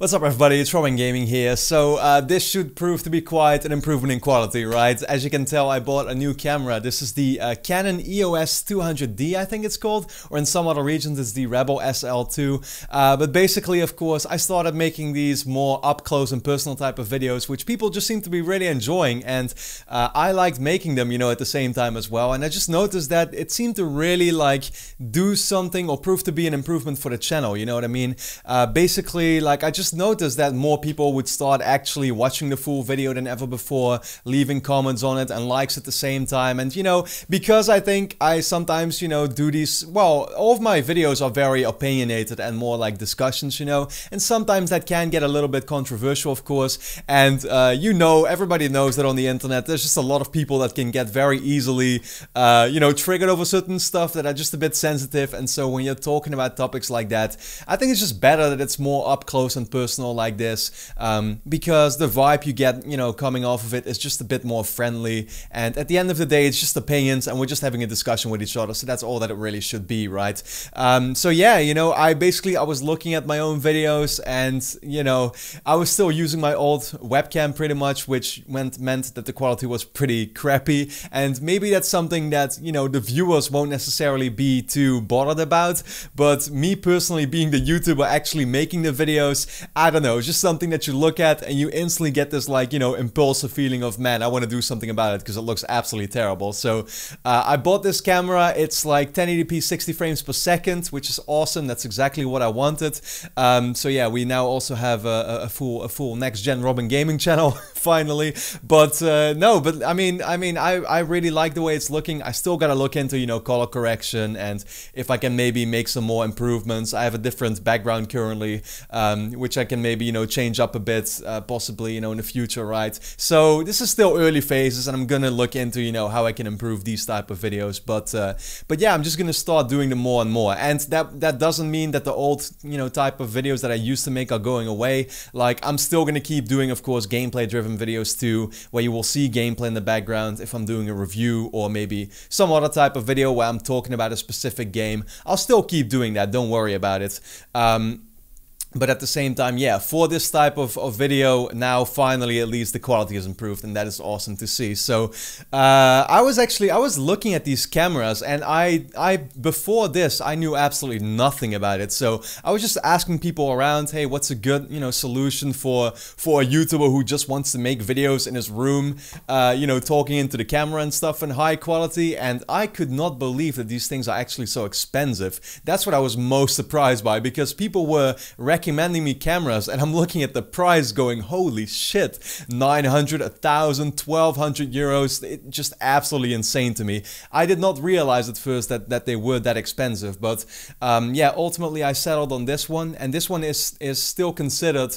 What's up everybody, it's RobinGaming here. So this should prove to be quite an improvement in quality, right? As you can tell, I bought a new camera. This is the Canon EOS 200D, I think it's called, or in some other regions it's the Rebel SL2. But basically, of course, I started making these more up close and personal type of videos, which people just seem to be really enjoying, and I liked making them, you know, at the same time as well. And I just noticed that it seemed to really like do something or prove to be an improvement for the channel, you know what I mean? Basically, like I just noticed that more people would start actually watching the full video than ever before, leaving comments on it and likes at the same time. And you know, because I think I sometimes, you know, do these, well, all of my videos are very opinionated and more like discussions, you know, and sometimes that can get a little bit controversial, of course. And you know, everybody knows that on the internet there's just a lot of people that can get very easily you know, triggered over certain stuff that are just a bit sensitive. And so when you're talking about topics like that, I think it's just better that it's more up close and personal like this, because the vibe you get, you know, coming off of it is just a bit more friendly, and at the end of the day it's just opinions and we're just having a discussion with each other, so that's all that it really should be, right? So yeah, you know, I was looking at my own videos and, you know, I was still using my old webcam pretty much, which meant that the quality was pretty crappy, and maybe that's something that, you know, the viewers won't necessarily be too bothered about, but me personally, being the YouTuber actually making the videos, I don't know, it's just something that you look at and you instantly get this, like, you know, impulsive feeling of, man, I want to do something about it because it looks absolutely terrible. So I bought this camera. It's like 1080p 60 frames per second, which is awesome. That's exactly what I wanted. So yeah, we now also have a full next gen RobinGaming channel finally. But no, but I mean I really like the way it's looking. I still gotta look into, you know, color correction and if I can maybe make some more improvements. I have a different background currently, which I can maybe, you know, change up a bit, possibly, you know, in the future, right? So this is still early phases, and I'm gonna look into, you know, how I can improve these type of videos. But yeah, I'm just gonna start doing them more and more, and that doesn't mean that the old, you know, type of videos that I used to make are going away. Like, I'm still gonna keep doing, of course, gameplay driven videos too, where you will see gameplay in the background if I'm doing a review or maybe some other type of video where I'm talking about a specific game. I'll still keep doing that, don't worry about it. But at the same time, yeah, for this type of video, now finally at least the quality has improved, and that is awesome to see. So I was looking at these cameras, and before this I knew absolutely nothing about it. So I was just asking people around, hey, what's a good, you know, solution for a YouTuber who just wants to make videos in his room, you know, talking into the camera and stuff in high quality. And I could not believe that these things are actually so expensive. That's what I was most surprised by, because people were recommending me cameras and I'm looking at the price going, holy shit, 900, 1,000, 1,200 euros. It just absolutely insane to me. I did not realize at first that they were that expensive, but yeah, ultimately I settled on this one, and this one is still considered,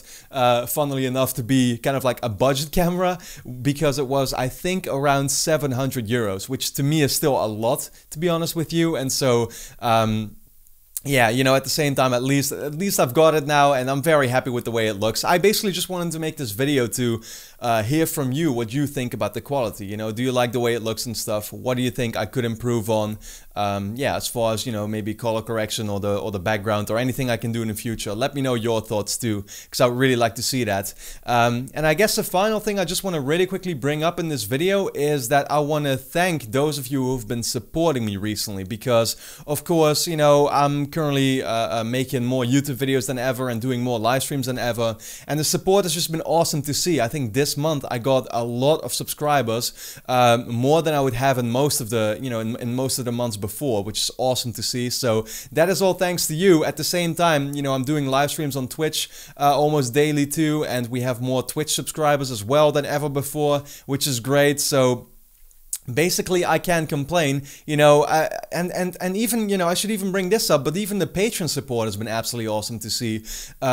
funnily enough, to be kind of like a budget camera, because it was, I think, around 700 euros, which to me is still a lot, to be honest with you. And so yeah, you know, at the same time, at least I've got it now, and I'm very happy with the way it looks. I basically just wanted to make this video to hear from you what you think about the quality. You know, do you like the way it looks and stuff? What do you think I could improve on? Yeah, as far as, you know, maybe color correction or the background or anything I can do in the future. Let me know your thoughts too, because I would really like to see that. And I guess the final thing I just want to really quickly bring up in this video is that I want to thank those of you who've been supporting me recently, because of course, you know, I'm currently making more YouTube videos than ever and doing more live streams than ever, and the support has just been awesome to see. I think this month I got a lot of subscribers, more than I would have in most of the, you know, in most of the months before, which is awesome to see. So that is all thanks to you. At the same time, you know, I'm doing live streams on Twitch almost daily too, and we have more Twitch subscribers as well than ever before, which is great. So basically, I can't complain, you know, and even, you know, I should even bring this up, but even the Patreon support has been absolutely awesome to see.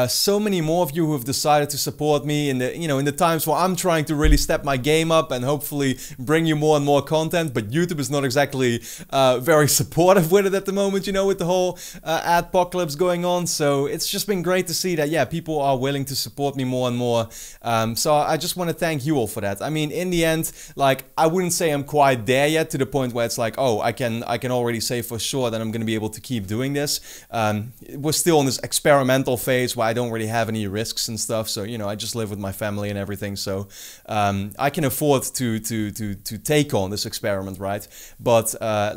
So many more of you who have decided to support me in the, you know, in the times where I'm trying to really step my game up and hopefully bring you more and more content, but YouTube is not exactly very supportive with it at the moment, you know, with the whole adpocalypse going on. So it's just been great to see that, yeah, people are willing to support me more and more. So I just want to thank you all for that. I mean, in the end, like, I wouldn't say I'm quite quite there yet to the point where it's like, oh, I can already say for sure that I'm going to be able to keep doing this. We're still in this experimental phase where I don't really have any risks and stuff. So, you know, I just live with my family and everything. So I can afford to take on this experiment, right? But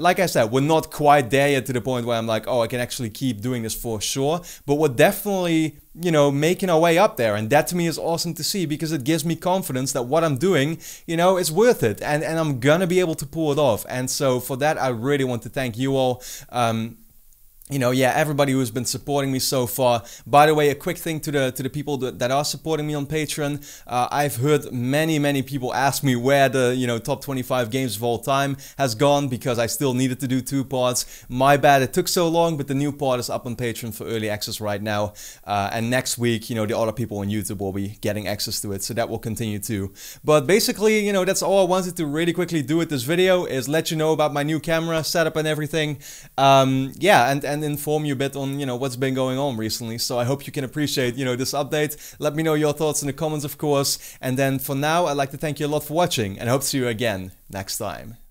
like I said, we're not quite there yet to the point where I'm like, oh, I can actually keep doing this for sure. But we're definitely, you know, making our way up there, and that to me is awesome to see, because it gives me confidence that what I'm doing, you know, is worth it, and I'm gonna be able to pull it off. And so for that, I really want to thank you all. You know, yeah, everybody who's been supporting me so far. By the way, a quick thing to the people that are supporting me on Patreon. I've heard many people ask me where the, you know, top 25 games of all time has gone, because I still needed to do 2 parts. My bad, it took so long, but the new part is up on Patreon for early access right now. And next week, you know, the other people on YouTube will be getting access to it, so that will continue too. But basically, you know, that's all I wanted to really quickly do with this video, is let you know about my new camera setup and everything. Yeah, and inform you a bit on, you know, what's been going on recently. So I hope you can appreciate, you know, this update. Let me know your thoughts in the comments, of course. And then for now, I'd like to thank you a lot for watching, and hope to see you again next time.